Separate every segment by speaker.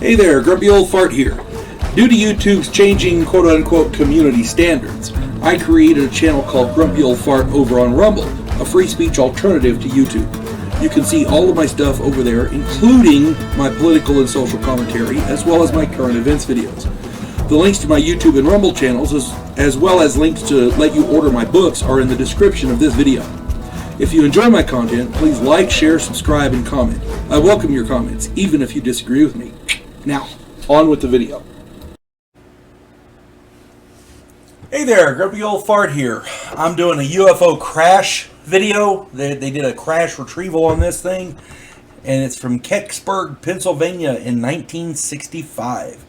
Speaker 1: Hey there, Grumpy Old Fart here. Due to YouTube's changing quote-unquote community standards, I created a channel called Grumpy Old Fart over on Rumble, a free speech alternative to YouTube. You can see all of my stuff over there, including my political and social commentary, as well as my current events videos. The links to my YouTube and Rumble channels, as well as links to let you order my books, are in the description of this video. If you enjoy my content, please like, share, subscribe, and comment. I welcome your comments, even if you disagree with me. Now, on with the video. Hey there, Grumpy Old Fart here. I'm doing a UFO Crash video. They did a crash retrieval on this thing, and it's from Kecksburg, Pennsylvania in 1965.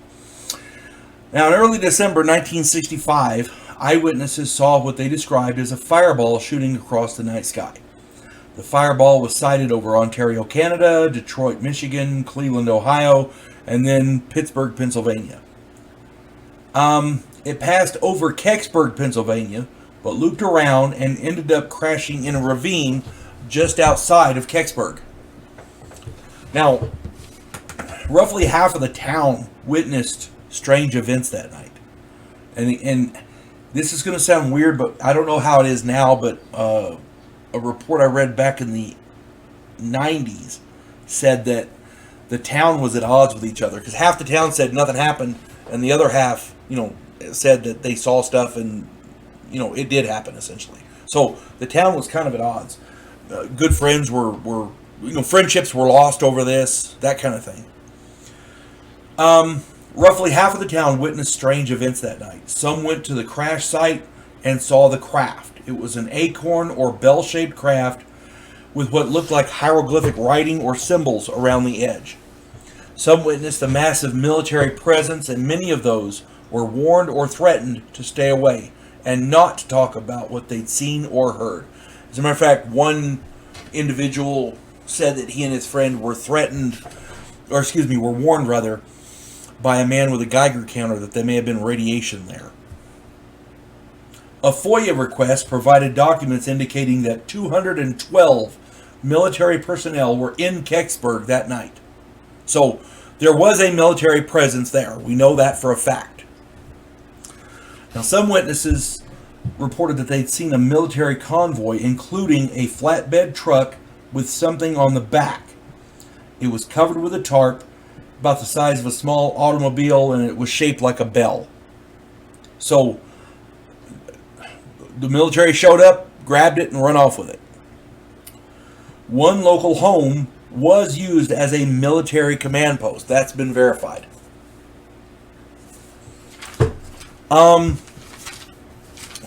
Speaker 1: Now, in early December 1965, eyewitnesses saw what they described as a fireball shooting across the night sky. The fireball was sighted over Ontario, Canada, Detroit, Michigan, Cleveland, Ohio, and then Pittsburgh, Pennsylvania. It passed over Kecksburg, Pennsylvania, but looped around and ended up crashing in a ravine just outside of Kecksburg. Now, roughly half of the town witnessed strange events that night. And this is going to sound weird, but I don't know how it is now, but a report I read back in the 90s said that the town was at odds with each other, because half the town said nothing happened, and the other half, said that they saw stuff, and it did happen essentially. So the town was kind of at odds. Good friends were friendships were lost over this, that kind of thing. Roughly half of the town witnessed strange events that night. Some went to the crash site and saw the craft. It was an acorn or bell-shaped craft with what looked like hieroglyphic writing or symbols around the edge. Some witnessed a massive military presence, and many of those were warned or threatened to stay away and not to talk about what they'd seen or heard. As a matter of fact, one individual said that he and his friend were warned rather, by a man with a Geiger counter that there may have been radiation there. A FOIA request provided documents indicating that 212 military personnel were in Kecksburg that night. So there was a military presence there. We know that for a fact. Now, some witnesses reported that they'd seen a military convoy, including a flatbed truck with something on the back. It was covered with a tarp about the size of a small automobile, and it was shaped like a bell. So the military showed up, grabbed it, and run off with it. One local home was used as a military command post. That's been verified.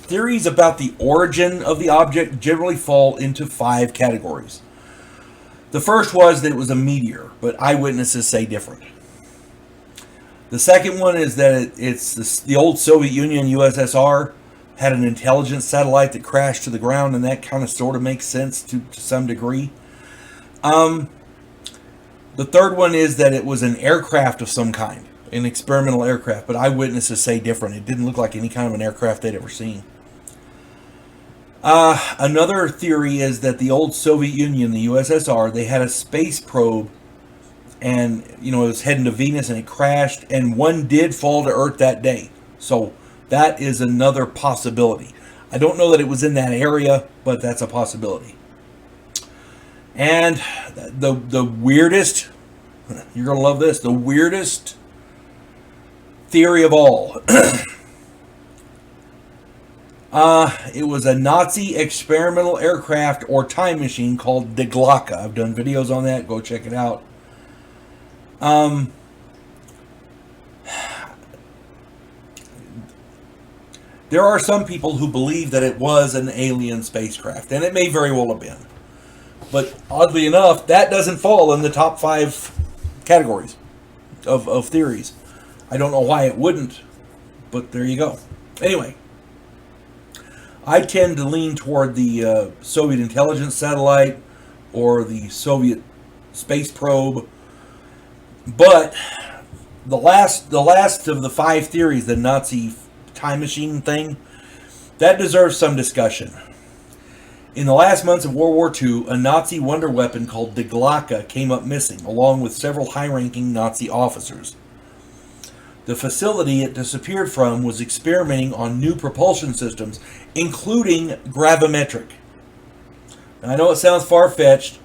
Speaker 1: Theories about the origin of the object generally fall into 5 categories. The first was that it was a meteor, but eyewitnesses say different. The second one is that it's the old Soviet Union, USSR, had an intelligence satellite that crashed to the ground, and that kind of sort of makes sense to some degree. The third one is that it was an aircraft of some kind, an experimental aircraft, but eyewitnesses say different. It didn't look like any kind of an aircraft they'd ever seen. Another theory is that the old Soviet Union, the USSR, they had a space probe, and it was heading to Venus, and it crashed, and one did fall to Earth that day. So that is another possibility. I don't know that it was in that area, but that's a possibility. And the weirdest, you're going to love this, the weirdest theory of all. It was a Nazi experimental aircraft or time machine called Die Glocke. I've done videos on that. Go check it out. There are some people who believe that it was an alien spacecraft, and it may very well have been. But oddly enough, that doesn't fall in the top 5 categories of theories. I don't know why it wouldn't, but there you go. Anyway, I tend to lean toward the Soviet intelligence satellite or the Soviet space probe. But the last of the 5 theories, the Nazi time machine thing, that deserves some discussion. In the last months of World War II, a Nazi wonder weapon called the Glocke came up missing, along with several high-ranking Nazi officers. The facility it disappeared from was experimenting on new propulsion systems, including gravimetric. Now, I know it sounds far-fetched,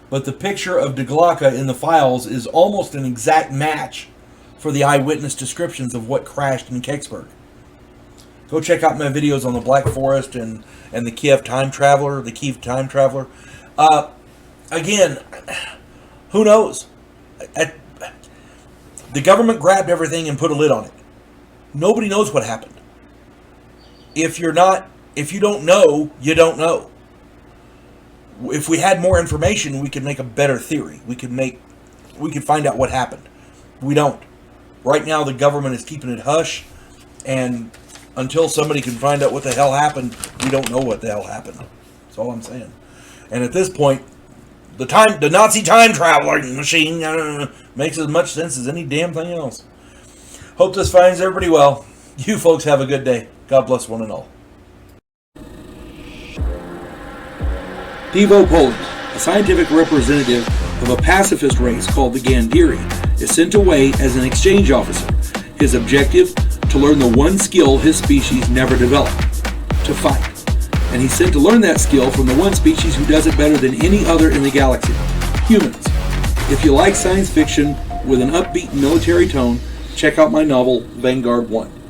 Speaker 1: but the picture of the Glocke in the files is almost an exact match for the eyewitness descriptions of what crashed in Kecksburg. Go check out my videos on the Black Forest and the Kiev Time Traveler, Again, who knows? The government grabbed everything and put a lid on it. Nobody knows what happened. If you don't know, you don't know. If we had more information, we could make a better theory. We could find out what happened. We don't. Right now, the government is keeping it hush, and until somebody can find out what the hell happened, we don't know what the hell happened. That's all I'm saying. And at this point, the Nazi time traveling machine makes as much sense as any damn thing else. Hope this finds everybody well. You folks have a good day. God bless one and all. Devo Poland, a scientific representative of a pacifist race called the Gandhiri, is sent away as an exchange officer. His objective? To learn the one skill his species never developed, to fight. And he's sent to learn that skill from the one species who does it better than any other in the galaxy, humans. If you like science fiction with an upbeat military tone, check out my novel, Vanguard 1.